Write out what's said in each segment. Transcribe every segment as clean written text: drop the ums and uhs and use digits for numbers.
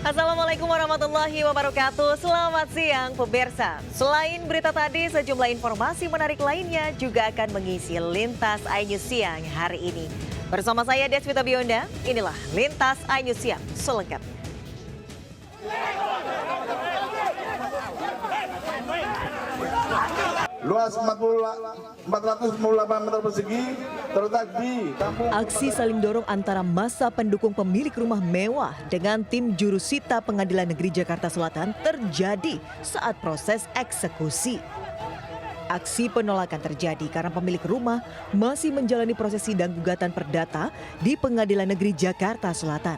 Assalamualaikum warahmatullahi wabarakatuh. Selamat siang pemirsa. Selain berita tadi, sejumlah informasi menarik lainnya juga akan mengisi Lintas iNews Siang hari ini. Bersama saya Deswita Bionda, inilah Lintas iNews Siang selengkapnya. Luas 458 meter persegi terletak di kampung. Aksi saling dorong antara massa pendukung pemilik rumah mewah dengan tim jurusita Pengadilan Negeri Jakarta Selatan terjadi saat proses eksekusi. Aksi penolakan terjadi karena pemilik rumah masih menjalani proses sidang gugatan perdata di Pengadilan Negeri Jakarta Selatan.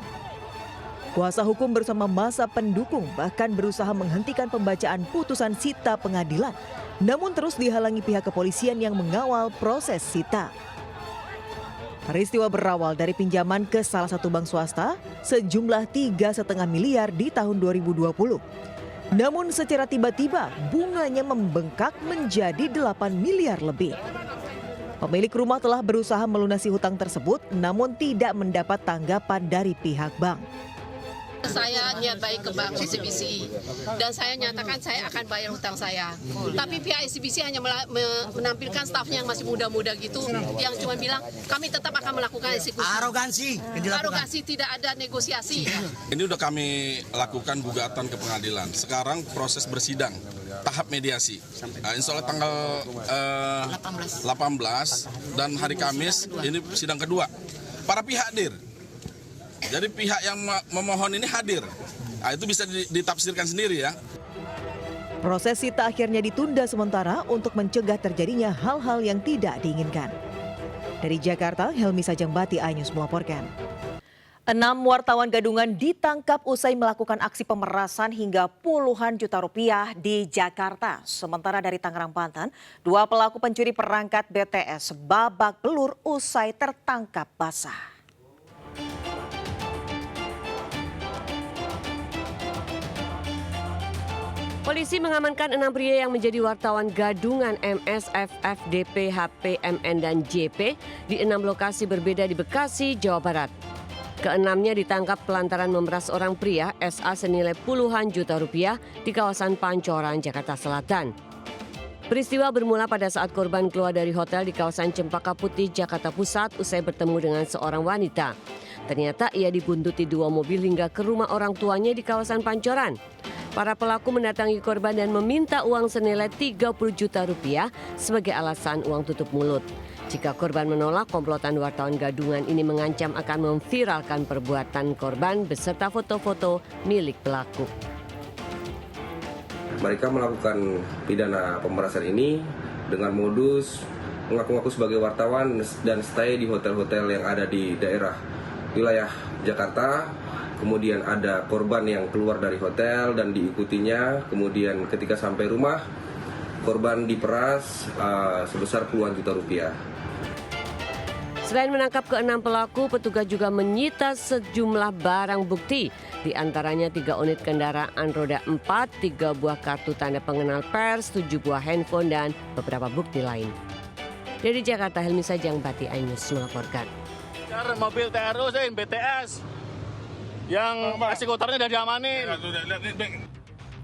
Kuasa hukum bersama massa pendukung bahkan berusaha menghentikan pembacaan putusan sita pengadilan, namun terus dihalangi pihak kepolisian yang mengawal proses sita. Peristiwa berawal dari pinjaman ke salah satu bank swasta sejumlah 3,5 miliar di tahun 2020. Namun secara tiba-tiba bunganya membengkak menjadi 8 miliar lebih. Pemilik rumah telah berusaha melunasi hutang tersebut namun tidak mendapat tanggapan dari pihak bank. Saya niat baik ke Bank ICBC dan saya nyatakan saya akan bayar hutang saya. Tapi pihak ICBC hanya menampilkan stafnya yang masih muda-muda gitu, yang cuma bilang kami tetap akan melakukan eksekusi. Arogansi, tidak ada negosiasi. Ini udah kami lakukan gugatan ke pengadilan. Sekarang proses bersidang, tahap mediasi. Insya Allah tanggal 18 dan hari Kamis ini sidang kedua. Para pihak hadir. Jadi pihak yang memohon ini hadir. Nah, itu bisa ditafsirkan sendiri ya. Proses sita akhirnya ditunda sementara untuk mencegah terjadinya hal-hal yang tidak diinginkan. Dari Jakarta, Helmi Sajangbati, iNews melaporkan. 6 wartawan gadungan ditangkap usai melakukan aksi pemerasan hingga puluhan juta rupiah di Jakarta. Sementara dari Tangerang, Banten, 2 pelaku pencuri perangkat BTS babak belur usai tertangkap basah. Polisi mengamankan 6 pria yang menjadi wartawan gadungan MS, FF, DP, HP, MN, dan JP di 6 lokasi berbeda di Bekasi, Jawa Barat. Keenamnya ditangkap pelantaran memeras orang pria SA senilai puluhan juta rupiah di kawasan Pancoran, Jakarta Selatan. Peristiwa bermula pada saat korban keluar dari hotel di kawasan Cempaka Putih, Jakarta Pusat usai bertemu dengan seorang wanita. Ternyata ia dibuntuti 2 mobil hingga ke rumah orang tuanya di kawasan Pancoran. Para pelaku mendatangi korban dan meminta uang senilai 30 juta rupiah sebagai alasan uang tutup mulut. Jika korban menolak, komplotan wartawan gadungan ini mengancam akan memviralkan perbuatan korban beserta foto-foto milik pelaku. Mereka melakukan pidana pemerasan ini dengan modus mengaku-ngaku sebagai wartawan dan stay di hotel-hotel yang ada di daerah wilayah Jakarta. Kemudian ada korban yang keluar dari hotel dan diikutinya. Kemudian ketika sampai rumah, korban diperas sebesar puluhan juta rupiah. Selain menangkap ke-6 pelaku, petugas juga menyita sejumlah barang bukti. Di antaranya 3 unit kendaraan roda 4, 3 buah kartu tanda pengenal pers, 7 buah handphone, dan beberapa bukti lain. Dari Jakarta, Helmi Sajangbati, iNews melaporkan. Mobil TRU BTS yang eksekutornya sudah diamani.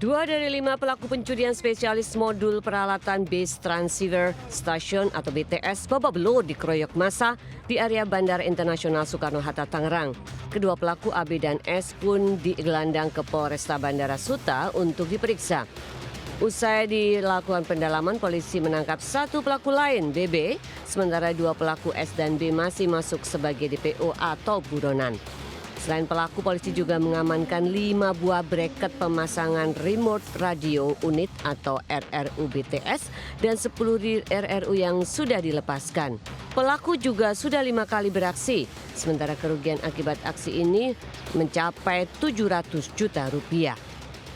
2 dari 5 pelaku pencurian spesialis modul peralatan base transceiver station atau BTS babak belur dikeroyok massa di area Bandara Internasional Soekarno-Hatta, Tangerang. Kedua pelaku AB dan S pun digelandang ke Polresta Bandara Suta untuk diperiksa. Usai dilakukan pendalaman, polisi menangkap 1 pelaku lain, BB, sementara 2 pelaku S dan B masih masuk sebagai DPO atau buronan. Selain pelaku, polisi juga mengamankan 5 buah bracket pemasangan remote radio unit atau RRU BTS dan 10 RRU yang sudah dilepaskan. Pelaku juga sudah 5 kali beraksi, sementara kerugian akibat aksi ini mencapai 700 juta rupiah.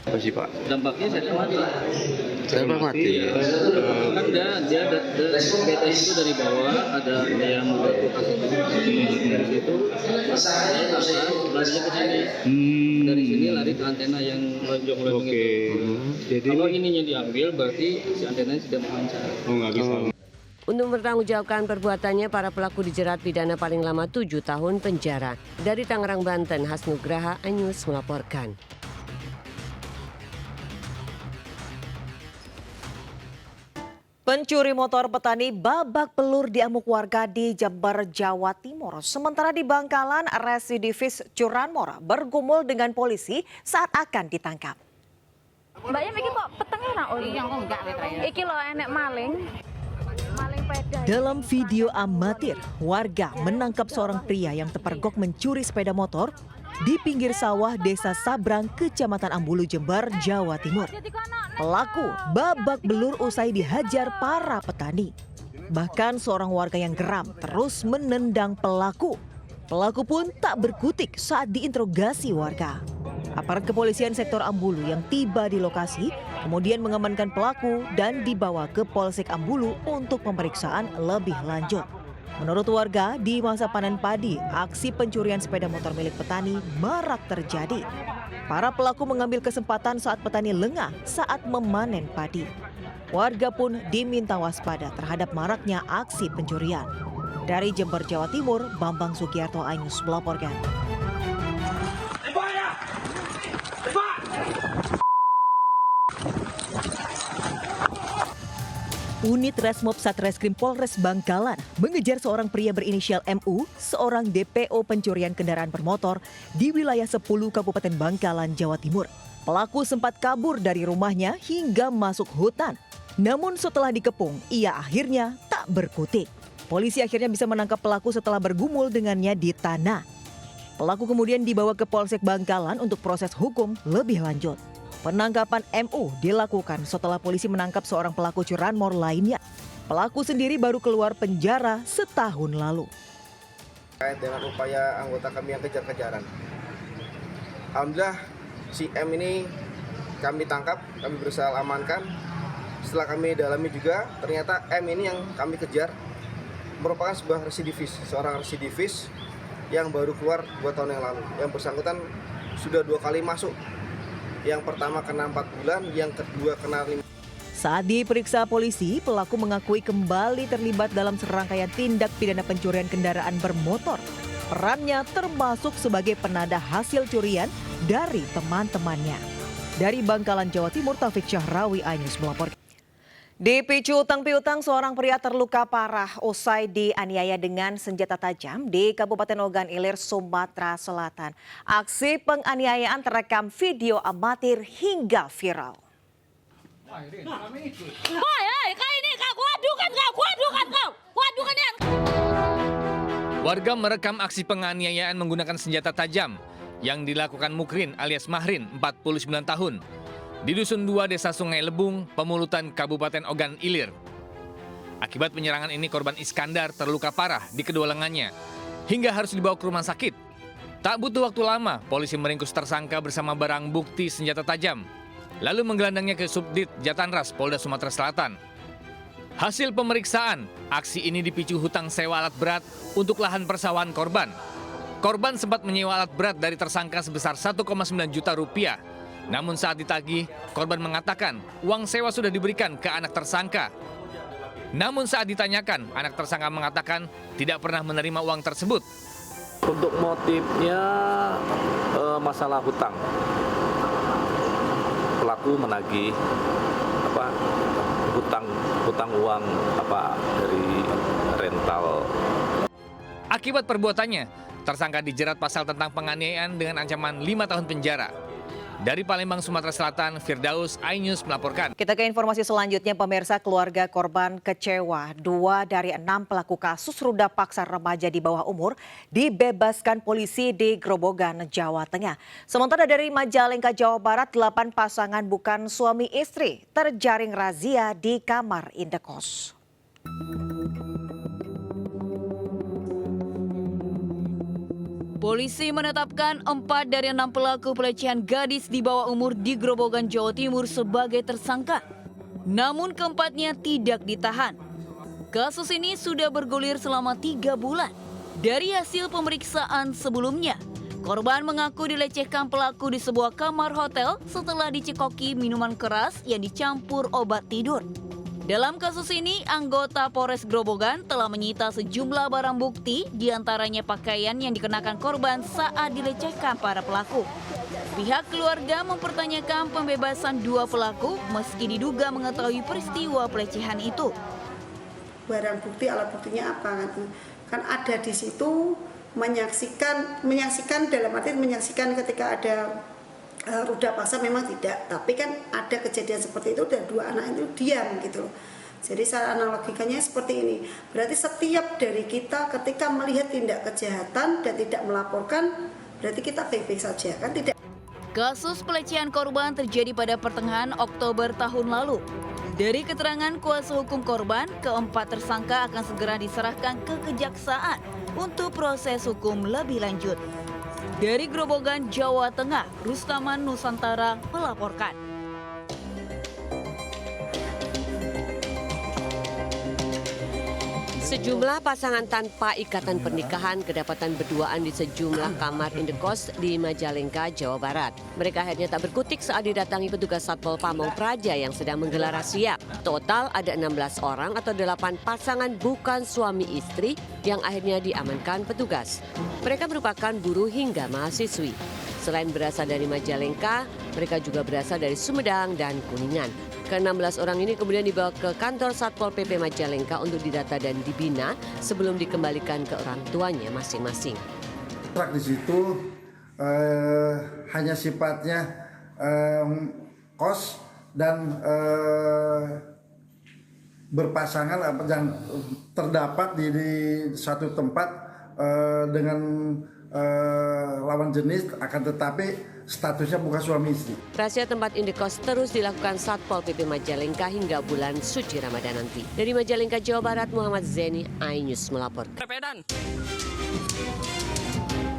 Apa sih Pak? Dampaknya saya mati. Saya mati. Kan dia BTS itu dari bawah ada yang dari situ. Saya larinya ke sini. Dari sini lari ke antena yang lonjong-lonjong itu. Jadi kalau ininya diambil berarti si antenanya sudah menghancar. Oh, nggak bisa. Untuk mempertanggungjawabkan perbuatannya, para pelaku dijerat pidana paling lama 7 tahun penjara. Dari Tangerang, Banten, Hasnugraha, iNews melaporkan. Pencuri motor petani babak pelur diamuk warga di Jember, Jawa Timur. Sementara di Bangkalan, residivis curanmor bergumul dengan polisi saat akan ditangkap. Mbaknya iki kok peteng ora oli? Iya kok enggak wetranya. Iki lho enek maling. Maling peda. Dalam video amatir, warga menangkap seorang pria yang terpergok mencuri sepeda motor di pinggir sawah Desa Sabrang, Kecamatan Ambulu, Jember, Jawa Timur. Pelaku babak belur usai dihajar para petani. Bahkan seorang warga yang geram terus menendang pelaku. Pelaku pun tak berkutik saat diinterogasi warga. Aparat kepolisian sektor Ambulu yang tiba di lokasi kemudian mengamankan pelaku dan dibawa ke Polsek Ambulu untuk pemeriksaan lebih lanjut. Menurut warga, di masa panen padi, aksi pencurian sepeda motor milik petani marak terjadi. Para pelaku mengambil kesempatan saat petani lengah saat memanen padi. Warga pun diminta waspada terhadap maraknya aksi pencurian. Dari Jember, Jawa Timur, Bambang Sugiarto, iNews melaporkan. Unit Resmob Satreskrim Polres Bangkalan mengejar seorang pria berinisial MU, seorang DPO pencurian kendaraan bermotor di wilayah 10 Kabupaten Bangkalan, Jawa Timur. Pelaku sempat kabur dari rumahnya hingga masuk hutan. Namun setelah dikepung, ia akhirnya tak berkutik. Polisi akhirnya bisa menangkap pelaku setelah bergumul dengannya di tanah. Pelaku kemudian dibawa ke Polsek Bangkalan untuk proses hukum lebih lanjut. Penangkapan MU dilakukan setelah polisi menangkap seorang pelaku curanmor lainnya. Pelaku sendiri baru keluar penjara setahun lalu. Terkait dengan upaya anggota kami yang kejar-kejaran. Alhamdulillah si M ini kami tangkap, kami berusaha amankan. Setelah kami dalami juga, ternyata M ini yang kami kejar merupakan sebuah seorang residivis yang baru keluar 2 tahun yang lalu. Yang bersangkutan sudah 2 kali masuk. Yang pertama kena 4 bulan, yang kedua kena 5. Saat diperiksa polisi, pelaku mengakui kembali terlibat dalam serangkaian tindak pidana pencurian kendaraan bermotor. Perannya termasuk sebagai penada hasil curian dari teman-temannya. Dari Bangkalan, Jawa Timur, Taufik Syahrawi, iNews melaporkan. Di picu utang piutang, seorang pria terluka parah usai dianiaya dengan senjata tajam di Kabupaten Ogan Ilir, Sumatera Selatan. Aksi penganiayaan terekam video amatir hingga viral. Warga merekam aksi penganiayaan menggunakan senjata tajam yang dilakukan Mukrin alias Mahrin, 49 tahun. Di Dusun 2 Desa Sungai Lebung, Pemulutan, Kabupaten Ogan Ilir. Akibat penyerangan ini korban Iskandar terluka parah di kedua lengannya hingga harus dibawa ke rumah sakit. Tak butuh waktu lama, polisi meringkus tersangka bersama barang bukti senjata tajam, lalu menggelandangnya ke Subdit Jatanras Polda Sumatera Selatan. Hasil pemeriksaan, aksi ini dipicu hutang sewa alat berat untuk lahan persawahan korban. Korban sempat menyewa alat berat dari tersangka sebesar 1,9 juta rupiah. Namun saat ditagih, korban mengatakan uang sewa sudah diberikan ke anak tersangka. Namun saat ditanyakan, anak tersangka mengatakan tidak pernah menerima uang tersebut. Untuk motifnya masalah hutang. Pelaku menagih hutang uang dari rental. Akibat perbuatannya, tersangka dijerat pasal tentang penganiayaan dengan ancaman 5 tahun penjara. Dari Palembang, Sumatera Selatan, Firdaus, iNews melaporkan. Kita ke informasi selanjutnya, pemirsa. Keluarga korban kecewa. 2 dari 6 pelaku kasus ruda paksa remaja di bawah umur dibebaskan polisi di Grobogan, Jawa Tengah. Sementara dari Majalengka, Jawa Barat, 8 pasangan bukan suami istri terjaring razia di kamar indekos. Polisi menetapkan 4 dari 6 pelaku pelecehan gadis di bawah umur di Grobogan, Jawa Timur sebagai tersangka. Namun keempatnya tidak ditahan. Kasus ini sudah bergulir selama 3 bulan. Dari hasil pemeriksaan sebelumnya, korban mengaku dilecehkan pelaku di sebuah kamar hotel setelah dicekoki minuman keras yang dicampur obat tidur. Dalam kasus ini, anggota Polres Grobogan telah menyita sejumlah barang bukti, diantaranya pakaian yang dikenakan korban saat dilecehkan para pelaku. Pihak keluarga mempertanyakan pembebasan dua pelaku meski diduga mengetahui peristiwa pelecehan itu. Barang bukti, alat buktinya apa? Kan ada di situ menyaksikan dalam arti menyaksikan ketika ada ruda paksa memang tidak, tapi kan ada kejadian seperti itu dan dua anak itu diam gitu loh. Jadi secara analogikannya seperti ini. Berarti setiap dari kita ketika melihat tindak kejahatan dan tidak melaporkan, berarti kita baik-baik saja kan tidak. Kasus pelecehan korban terjadi pada pertengahan Oktober tahun lalu. Dari keterangan kuasa hukum korban, keempat tersangka akan segera diserahkan ke kejaksaan untuk proses hukum lebih lanjut. Dari Grobogan, Jawa Tengah, Rustaman Nusantara melaporkan. Sejumlah pasangan tanpa ikatan pernikahan kedapatan berduaan di sejumlah kamar indekos di Majalengka, Jawa Barat. Mereka akhirnya tak berkutik saat didatangi petugas Satpol Pamong Praja yang sedang menggelar razia. Total ada 16 orang atau 8 pasangan bukan suami istri yang akhirnya diamankan petugas. Mereka merupakan buruh hingga mahasiswi. Selain berasal dari Majalengka, mereka juga berasal dari Sumedang dan Kuningan. Ke-16 orang ini kemudian dibawa ke kantor Satpol PP Majalengka untuk didata dan dibina sebelum dikembalikan ke orang tuanya masing-masing. Di situ hanya sifatnya kos dan berpasangan yang terdapat di satu tempat dengan lawan jenis, akan tetapi statusnya bukan suami istri. Razia tempat indekos terus dilakukan Satpol PP Majalengka hingga bulan suci Ramadan nanti. Dari Majalengka, Jawa Barat, Muhammad Zeni, iNews melaporkan.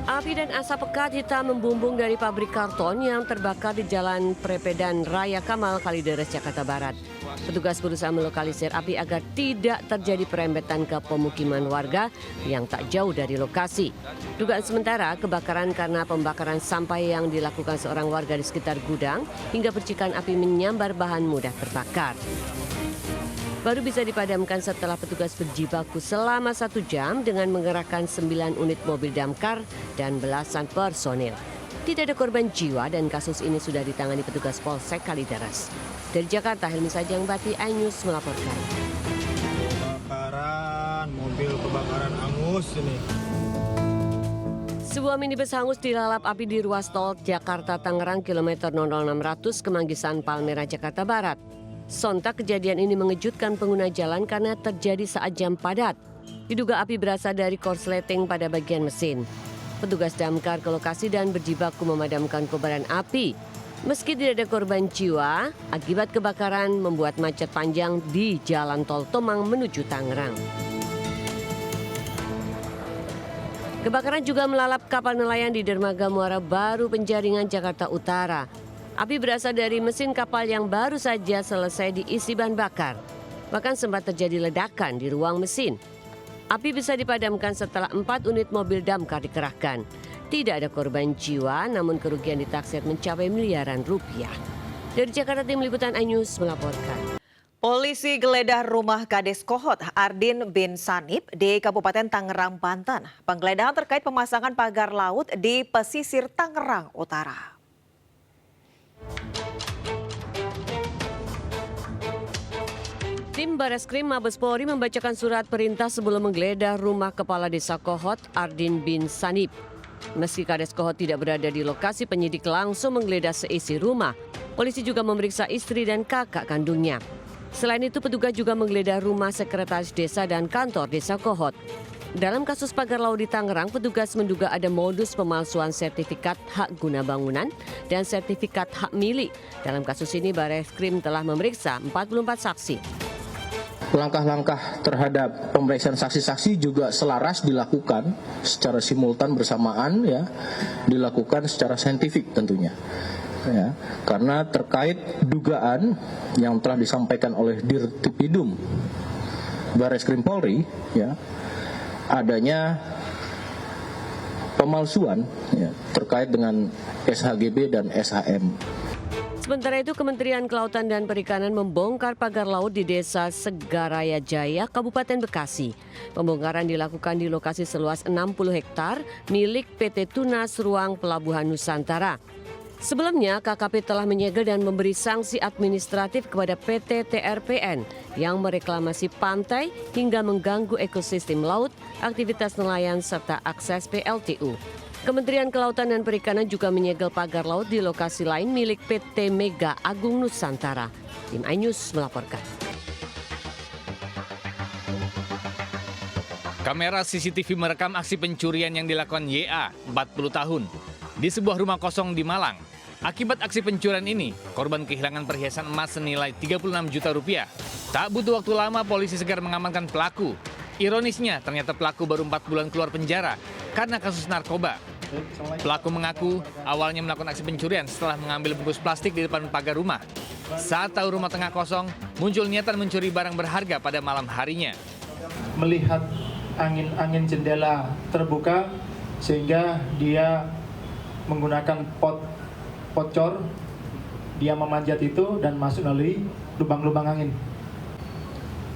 Api dan asap pekat hitam membumbung dari pabrik karton yang terbakar di Jalan Prepedan Raya Kamal, Kalideres, Jakarta Barat. Petugas berusaha melokalisir api agar tidak terjadi perembetan ke pemukiman warga yang tak jauh dari lokasi. Dugaan sementara kebakaran karena pembakaran sampah yang dilakukan seorang warga di sekitar gudang hingga percikan api menyambar bahan mudah terbakar. Baru bisa dipadamkan setelah petugas berjibaku selama 1 jam dengan mengerahkan 9 unit mobil damkar dan belasan personil. Tidak ada korban jiwa dan kasus ini sudah ditangani petugas Polsek Kalideres. Dari Jakarta, Helmi Sajang Bati, iNews melaporkan. Mobil kebakaran angus ini. Sebuah minibus hangus dilalap api di ruas tol Jakarta-Tangerang kilometer 00600 Kemanggisan Palmerah, Jakarta Barat. Sontak kejadian ini mengejutkan pengguna jalan karena terjadi saat jam padat. Diduga api berasal dari korsleting pada bagian mesin. Petugas damkar ke lokasi dan berjibaku memadamkan kobaran api. Meski tidak ada korban jiwa, akibat kebakaran membuat macet panjang di Jalan Tol Tomang menuju Tangerang. Kebakaran juga melalap kapal nelayan di Dermaga Muara Baru, Penjaringan, Jakarta Utara. Api berasal dari mesin kapal yang baru saja selesai diisi bahan bakar. Bahkan sempat terjadi ledakan di ruang mesin. Api bisa dipadamkan setelah 4 unit mobil damkar dikerahkan. Tidak ada korban jiwa, namun kerugian ditaksir mencapai miliaran rupiah. Dari Jakarta, Tim Liputan iNews melaporkan. Polisi geledah rumah Kades Kohot Ardin bin Sanip di Kabupaten Tangerang, Banten. Penggeledahan terkait pemasangan pagar laut di pesisir Tangerang Utara. Tim Bareskrim Mabes Polri membacakan surat perintah sebelum menggeledah rumah Kepala Desa Kohot Ardin bin Sanip. Meski Kades Kohot tidak berada di lokasi, penyidik langsung menggeledah seisi rumah. Polisi juga memeriksa istri dan kakak kandungnya. Selain itu, petugas juga menggeledah rumah sekretaris desa dan kantor Desa Kohot. Dalam kasus pagar laut di Tangerang, petugas menduga ada modus pemalsuan sertifikat hak guna bangunan dan sertifikat hak milik. Dalam kasus ini, Bareskrim telah memeriksa 44 saksi. Langkah-langkah terhadap pemeriksaan saksi-saksi juga selaras dilakukan secara simultan bersamaan, ya, dilakukan secara saintifik tentunya, ya, karena terkait dugaan yang telah disampaikan oleh Dirtipidum Bareskrim Polri, ya, adanya pemalsuan, ya, terkait dengan SHGB dan SHM. Sementara itu, Kementerian Kelautan dan Perikanan membongkar pagar laut di Desa Segaraya Jaya, Kabupaten Bekasi. Pembongkaran dilakukan di lokasi seluas 60 hektar milik PT Tunas Ruang Pelabuhan Nusantara. Sebelumnya, KKP telah menyegel dan memberi sanksi administratif kepada PT TRPN yang mereklamasi pantai hingga mengganggu ekosistem laut, aktivitas nelayan, serta akses PLTU. Kementerian Kelautan dan Perikanan juga menyegel pagar laut di lokasi lain milik PT Mega Agung Nusantara. Tim iNews melaporkan. Kamera CCTV merekam aksi pencurian yang dilakukan YA, 40 tahun, di sebuah rumah kosong di Malang. Akibat aksi pencurian ini, korban kehilangan perhiasan emas senilai 36 juta rupiah. Tak butuh waktu lama, polisi segera mengamankan pelaku. Ironisnya, ternyata pelaku baru 4 bulan keluar penjara karena kasus narkoba. Pelaku mengaku awalnya melakukan aksi pencurian setelah mengambil bungkus plastik di depan pagar rumah. Saat tahu rumah tengah kosong, muncul niatan mencuri barang berharga pada malam harinya. Melihat angin jendela terbuka sehingga dia menggunakan pocor, dia memanjat itu dan masuk melalui lubang-lubang angin.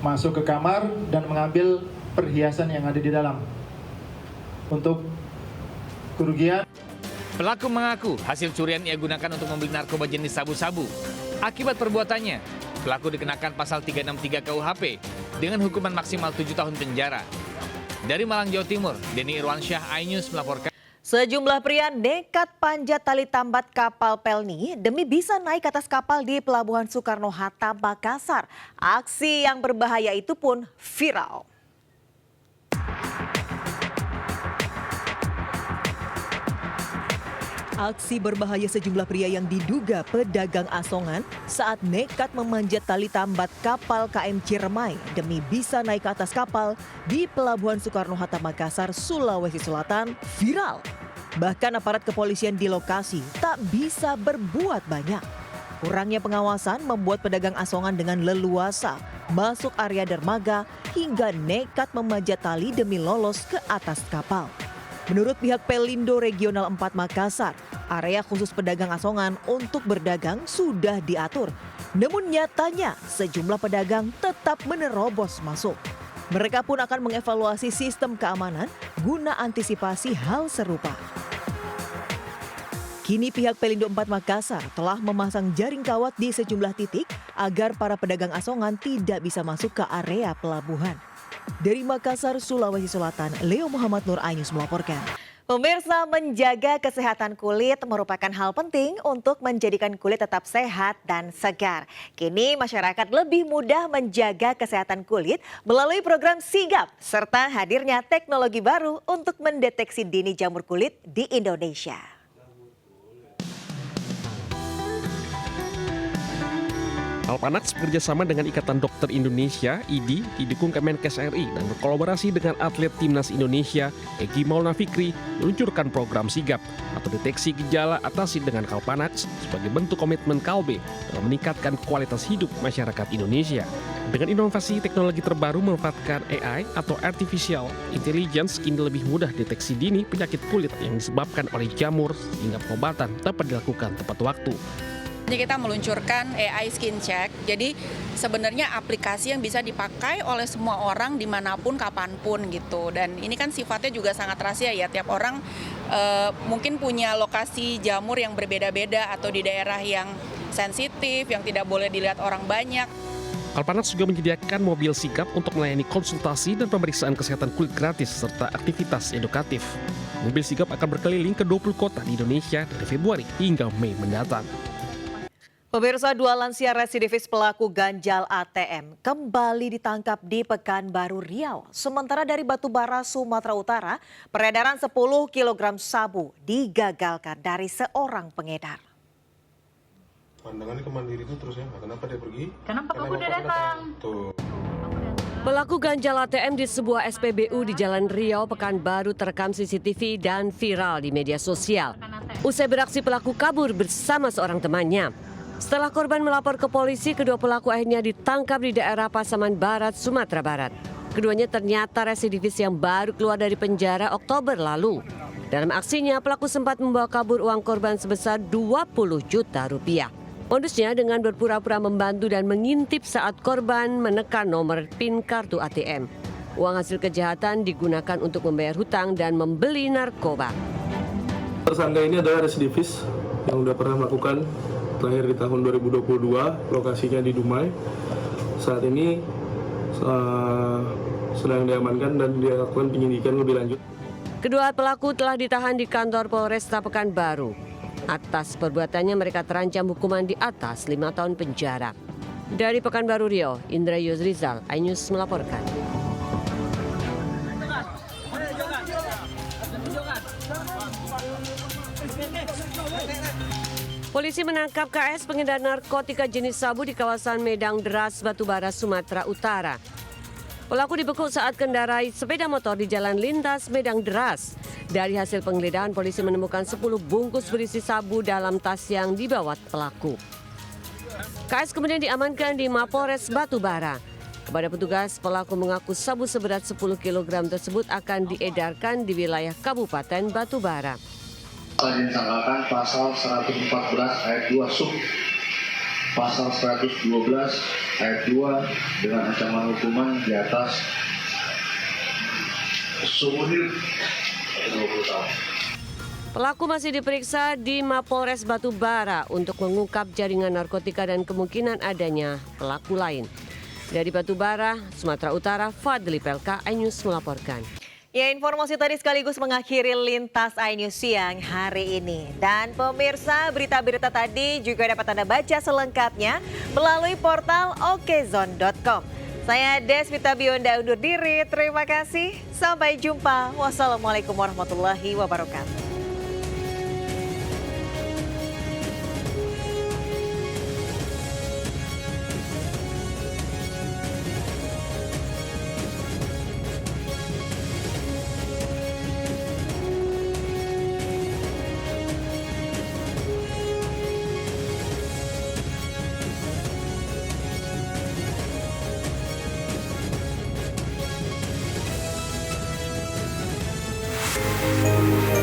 Masuk ke kamar dan mengambil perhiasan yang ada di dalam. Untuk kerugian, pelaku mengaku hasil curian ia gunakan untuk membeli narkoba jenis sabu-sabu. Akibat perbuatannya, pelaku dikenakan pasal 363 KUHP dengan hukuman maksimal 7 tahun penjara. Dari Malang, Jawa Timur, Denny Irwansyah, iNews melaporkan. Sejumlah pria nekat panjat tali tambat kapal Pelni demi bisa naik ke atas kapal di Pelabuhan Soekarno-Hatta, Makassar. Aksi yang berbahaya itu pun viral. Aksi berbahaya sejumlah pria yang diduga pedagang asongan saat nekat memanjat tali tambat kapal KM Ciremai demi bisa naik ke atas kapal di Pelabuhan Soekarno-Hatta, Makassar, Sulawesi Selatan viral. Bahkan aparat kepolisian di lokasi tak bisa berbuat banyak. Kurangnya pengawasan membuat pedagang asongan dengan leluasa masuk area dermaga hingga nekat memanjat tali demi lolos ke atas kapal. Menurut pihak Pelindo Regional 4 Makassar, area khusus pedagang asongan untuk berdagang sudah diatur. Namun nyatanya sejumlah pedagang tetap menerobos masuk. Mereka pun akan mengevaluasi sistem keamanan guna antisipasi hal serupa. Kini pihak Pelindo 4 Makassar telah memasang jaring kawat di sejumlah titik agar para pedagang asongan tidak bisa masuk ke area pelabuhan. Dari Makassar, Sulawesi Selatan, Leo Muhammad Nur, iNews melaporkan. Pemirsa, menjaga kesehatan kulit merupakan hal penting untuk menjadikan kulit tetap sehat dan segar. Kini masyarakat lebih mudah menjaga kesehatan kulit melalui program Sigap serta hadirnya teknologi baru untuk mendeteksi dini jamur kulit di Indonesia. Alpanax bekerjasama dengan Ikatan Dokter Indonesia (IDI) didukung Kemenkes RI dan berkolaborasi dengan atlet Timnas Indonesia Egy Maulana Fikri meluncurkan program Sigap atau deteksi gejala atasi dengan Kalpanax sebagai bentuk komitmen Kalbe dalam meningkatkan kualitas hidup masyarakat Indonesia. Dengan inovasi teknologi terbaru memanfaatkan AI atau Artificial Intelligence, kini lebih mudah deteksi dini penyakit kulit yang disebabkan oleh jamur sehingga pengobatan dapat dilakukan tepat waktu. Jadi kita meluncurkan AI Skin Check, jadi sebenarnya aplikasi yang bisa dipakai oleh semua orang dimanapun, kapanpun gitu. Dan ini kan sifatnya juga sangat rahasia ya, tiap orang mungkin punya lokasi jamur yang berbeda-beda atau di daerah yang sensitif, yang tidak boleh dilihat orang banyak. Alpanax juga menyediakan mobil Sigap untuk melayani konsultasi dan pemeriksaan kesehatan kulit gratis serta aktivitas edukatif. Mobil Sigap akan berkeliling ke 20 kota di Indonesia dari Februari hingga Mei mendatang. Pemirsa, 2 lansia residivis pelaku ganjal ATM kembali ditangkap di Pekanbaru Riau. Sementara dari Batubara, Sumatera Utara, peredaran 10 kg sabu digagalkan dari seorang pengedar. Pandangannya ke Mandiri itu terus ya, kenapa dia pergi? Kenapa kamu udah datang? Tuh. Pelaku ganjal ATM di sebuah SPBU di Jalan Riau, Pekanbaru terekam CCTV dan viral di media sosial. Usai beraksi, pelaku kabur bersama seorang temannya. Setelah korban melapor ke polisi, kedua pelaku akhirnya ditangkap di daerah Pasaman Barat, Sumatera Barat. Keduanya ternyata residivis yang baru keluar dari penjara Oktober lalu. Dalam aksinya, pelaku sempat membawa kabur uang korban sebesar 20 juta rupiah. Modusnya dengan berpura-pura membantu dan mengintip saat korban menekan nomor PIN kartu ATM. Uang hasil kejahatan digunakan untuk membayar hutang dan membeli narkoba. tersangka ini adalah residivis yang sudah pernah melakukan terakhir di tahun 2022, lokasinya di Dumai. Saat ini sedang diamankan dan dilakukan penyidikan lebih lanjut. Kedua pelaku telah ditahan di kantor Polresta Pekanbaru. Atas perbuatannya mereka terancam hukuman di atas 5 tahun penjara. Dari Pekanbaru Riau, Indra Yusrizal, iNews melaporkan. Polisi menangkap KS pengedar narkotika jenis sabu di kawasan Medang Deras, Batubara, Sumatera Utara. Pelaku dibekuk saat kendarai sepeda motor di Jalan Lintas Medang Deras. Dari hasil penggeledahan, polisi menemukan 10 bungkus berisi sabu dalam tas yang dibawa pelaku. KS kemudian diamankan di Mapolres Batubara. Kepada petugas, pelaku mengaku sabu seberat 10 kg tersebut akan diedarkan di wilayah Kabupaten Batubara. Disangkakan pasal 114 ayat 2 sub pasal 112 ayat 2 dengan ancaman hukuman di atas seumur hidup 20 tahun. Pelaku masih diperiksa di Mapolres Batubara untuk mengungkap jaringan narkotika dan kemungkinan adanya pelaku lain. Dari Batubara, Sumatera Utara, Fadli Pelka, iNews melaporkan. Ya, informasi tadi sekaligus mengakhiri Lintas iNews siang hari ini. Dan pemirsa, berita-berita tadi juga dapat Anda baca selengkapnya melalui portal okezone.com. Saya Deswita Bionda undur diri, terima kasih. Sampai jumpa. Wassalamualaikum warahmatullahi wabarakatuh. Thank you.